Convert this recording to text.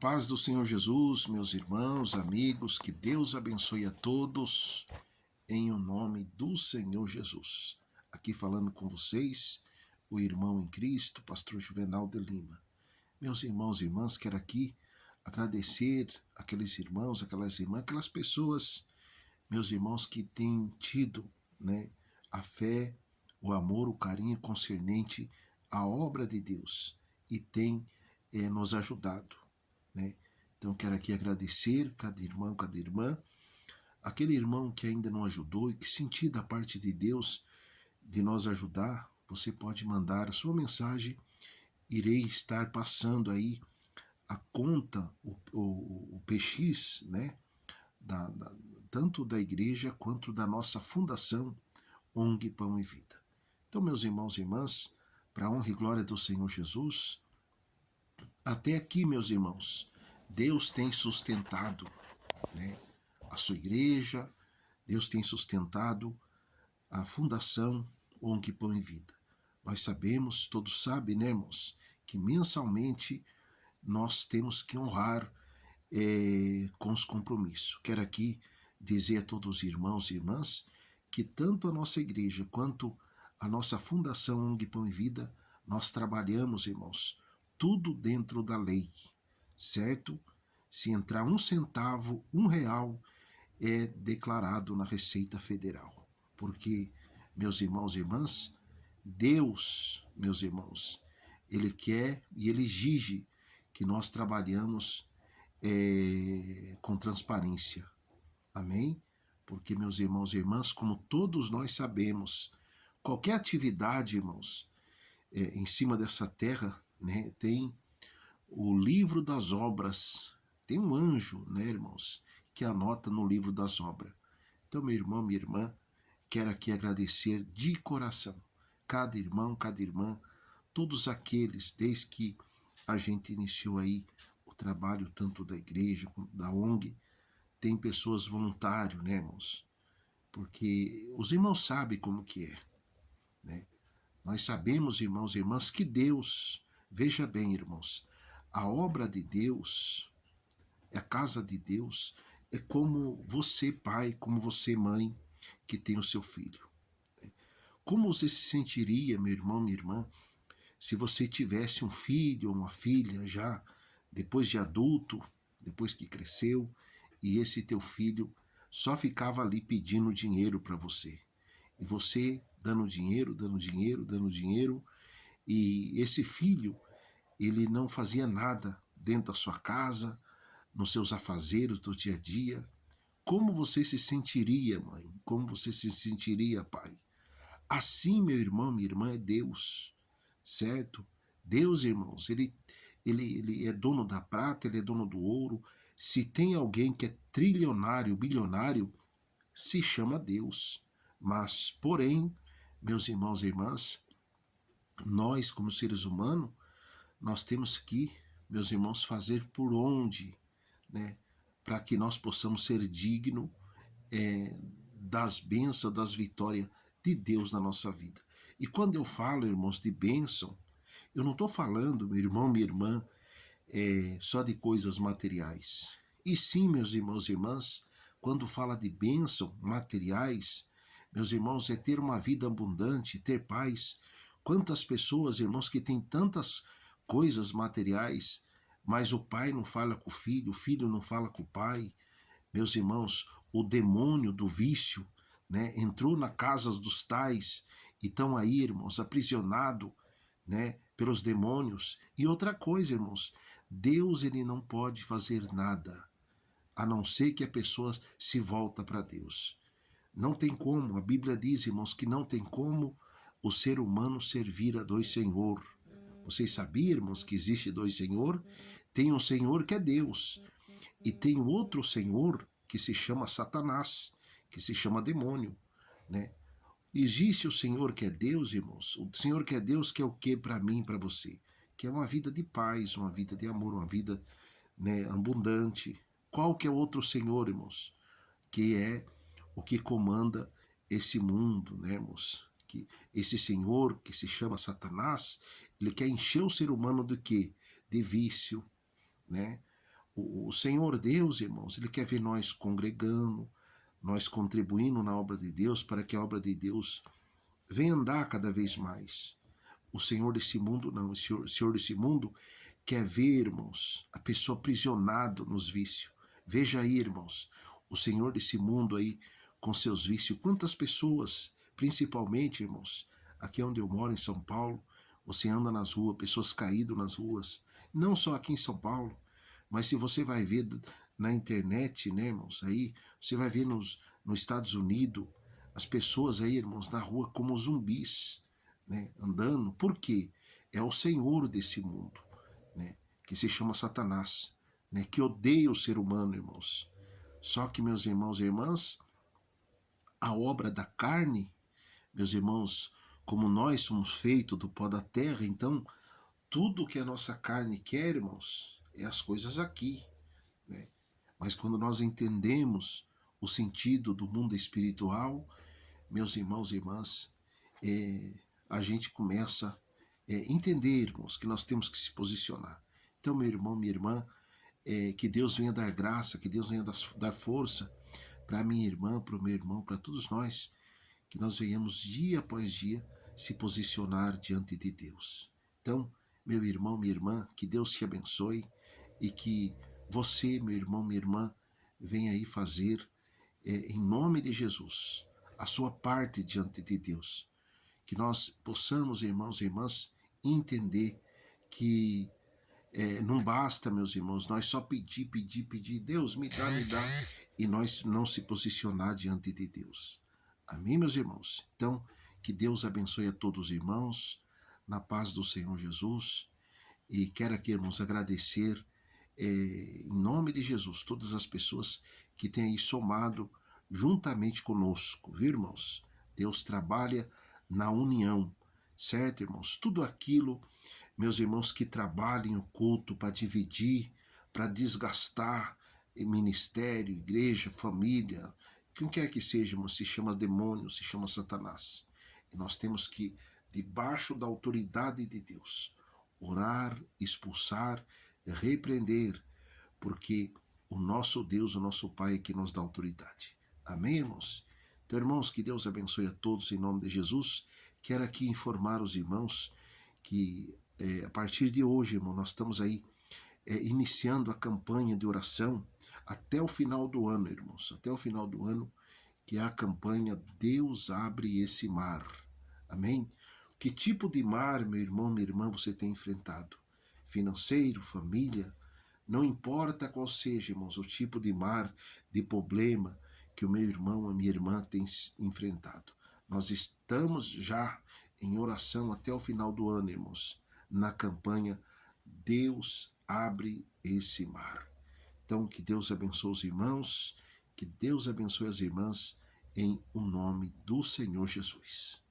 paz do Senhor Jesus, meus irmãos, amigos, que Deus abençoe a todos, em o nome do Senhor Jesus. Aqui falando com vocês, o irmão em Cristo, pastor Juvenal de Lima. Meus irmãos e irmãs, quero aqui agradecer aqueles irmãos, aquelas irmãs, aquelas pessoas, meus irmãos, que têm tido, a fé, o amor, o carinho concernente à obra de Deus e têm nos ajudado. Então quero aqui agradecer cada irmão, cada irmã, aquele irmão que ainda não ajudou e que sentir da parte de Deus de nos ajudar, você pode mandar a sua mensagem, irei estar passando aí a conta, o PX, tanto da igreja quanto da nossa fundação ONG Pão e Vida. Então, meus irmãos e irmãs, para a honra e glória do Senhor Jesus, até aqui, meus irmãos, Deus tem sustentado a sua igreja, Deus tem sustentado a fundação ONG Pão e Vida. Nós sabemos, todos sabem, irmãos, que mensalmente nós temos que honrar com os compromissos. Quero aqui dizer a todos os irmãos e irmãs que tanto a nossa igreja quanto a nossa fundação ONG Pão e Vida, nós trabalhamos, irmãos, tudo dentro da lei, certo? Se entrar um centavo, R$1, é declarado na Receita Federal. Porque, meus irmãos e irmãs, Deus, meus irmãos, Ele quer e Ele exige que nós trabalhamos com transparência. Amém? Porque, meus irmãos e irmãs, como todos nós sabemos, qualquer atividade, irmãos, em cima dessa terra, tem o livro das obras, tem um anjo, irmãos, que anota no livro das obras. Então, meu irmão, minha irmã, quero aqui agradecer de coração cada irmão, cada irmã, todos aqueles, desde que a gente iniciou aí o trabalho tanto da igreja quanto da ONG, tem pessoas voluntárias, irmãos? Porque os irmãos sabem como que é, Nós sabemos, irmãos e irmãs, que Deus, veja bem, irmãos, a obra de Deus, a casa de Deus, é como você, pai, como você, mãe, que tem o seu filho. Como você se sentiria, meu irmão, minha irmã, se você tivesse um filho ou uma filha já, depois de adulto, depois que cresceu, e esse teu filho só ficava ali pedindo dinheiro para você. E você dando dinheiro, dando dinheiro, dando dinheiro, e esse filho, ele não fazia nada dentro da sua casa, nos seus afazeres do dia a dia. Como você se sentiria, mãe? Como você se sentiria, pai? Assim, meu irmão, minha irmã, é Deus, certo? Deus, irmãos, ele é dono da prata, ele é dono do ouro. Se tem alguém que é trilionário, bilionário, se chama Deus. Mas, porém, meus irmãos e irmãs, nós, como seres humanos, nós temos que, meus irmãos, fazer por onde, para que nós possamos ser dignos das bênçãos, das vitórias de Deus na nossa vida. E quando eu falo, irmãos, de bênção, eu não estou falando, meu irmão, minha irmã, só de coisas materiais. E sim, meus irmãos e irmãs, quando fala de bênção materiais, meus irmãos, é ter uma vida abundante, ter paz. Quantas pessoas, irmãos, que têm tantas coisas materiais, mas o pai não fala com o filho não fala com o pai. Meus irmãos, o demônio do vício, entrou na casa dos tais e estão aí, irmãos, aprisionados, pelos demônios. E outra coisa, irmãos, Deus, ele não pode fazer nada, a não ser que a pessoa se volta para Deus. Não tem como, a Bíblia diz, irmãos, que não tem como o ser humano servir a dois senhor. Vocês sabiam, irmãos, que existe dois senhor? Tem um senhor que é Deus, e tem outro senhor que se chama Satanás, que se chama demônio, Existe o Senhor que é Deus, irmãos. O Senhor que é Deus que é o que para mim e para você? Que é uma vida de paz, uma vida de amor, uma vida abundante. Qual que é o outro Senhor, irmãos? Que é o que comanda esse mundo, irmãos? Que esse Senhor que se chama Satanás, ele quer encher o ser humano do quê? De vício, O Senhor Deus, irmãos, Ele quer ver nós congregando, nós contribuindo na obra de Deus para que a obra de Deus venha andar cada vez mais. O Senhor desse mundo, não, o Senhor desse mundo quer ver, irmãos, a pessoa aprisionado nos vícios. Veja aí, irmãos, o Senhor desse mundo aí com seus vícios. Quantas pessoas, principalmente, irmãos, aqui onde eu moro, em São Paulo, você anda nas ruas, pessoas caídas nas ruas. Não só aqui em São Paulo, mas se você vai ver na internet, né, irmãos, aí, você vai ver nos Estados Unidos, as pessoas aí, irmãos, na rua como zumbis, né, andando. Por quê? É o Senhor desse mundo, né, que se chama Satanás, né, que odeia o ser humano, irmãos. Só que, meus irmãos e irmãs, a obra da carne, meus irmãos, como nós somos feitos do pó da terra, então tudo que a nossa carne quer, irmãos, é as coisas aqui, né? Mas quando nós entendemos o sentido do mundo espiritual, meus irmãos e irmãs, a gente começa a entender, irmãos, que nós temos que se posicionar. Então, meu irmão, minha irmã, que Deus venha dar graça, que Deus venha dar força para minha irmã, para o meu irmão, para todos nós, que nós venhamos dia após dia se posicionar diante de Deus. Então, meu irmão, minha irmã, que Deus te abençoe e que você, meu irmão, minha irmã, venha aí fazer, em nome de Jesus, a sua parte diante de Deus. Que nós possamos, irmãos e irmãs, entender que não basta, meus irmãos, nós só pedir, pedir, pedir, Deus me dá, e nós não se posicionar diante de Deus. Amém, meus irmãos? Então, que Deus abençoe a todos os irmãos, na paz do Senhor Jesus, e quero aqui, irmãos, agradecer, em nome de Jesus, todas as pessoas que têm aí somado juntamente conosco, viu, irmãos? Deus trabalha na união, certo, irmãos? Tudo aquilo, meus irmãos, que trabalhem o culto para dividir, para desgastar ministério, igreja, família, quem quer que seja, irmão, se chama demônio, se chama Satanás. E nós temos que, debaixo da autoridade de Deus, orar, expulsar, repreender, porque o nosso Deus, o nosso Pai é que nos dá autoridade. Amém, irmãos? Então, irmãos, que Deus abençoe a todos em nome de Jesus. Quero aqui informar os irmãos que a partir de hoje, irmão, nós estamos aí iniciando a campanha de oração até o final do ano, irmãos, até o final do ano, que é a campanha Deus abre esse mar. Amém? Que tipo de mar, meu irmão, minha irmã, você tem enfrentado? Financeiro, família? Não importa qual seja, irmãos, o tipo de mar, de problema que o meu irmão, a minha irmã tem enfrentado. Nós estamos já em oração até o final do ano, irmãos, na campanha Deus abre esse mar. Então, que Deus abençoe os irmãos, que Deus abençoe as irmãs, em o nome do Senhor Jesus.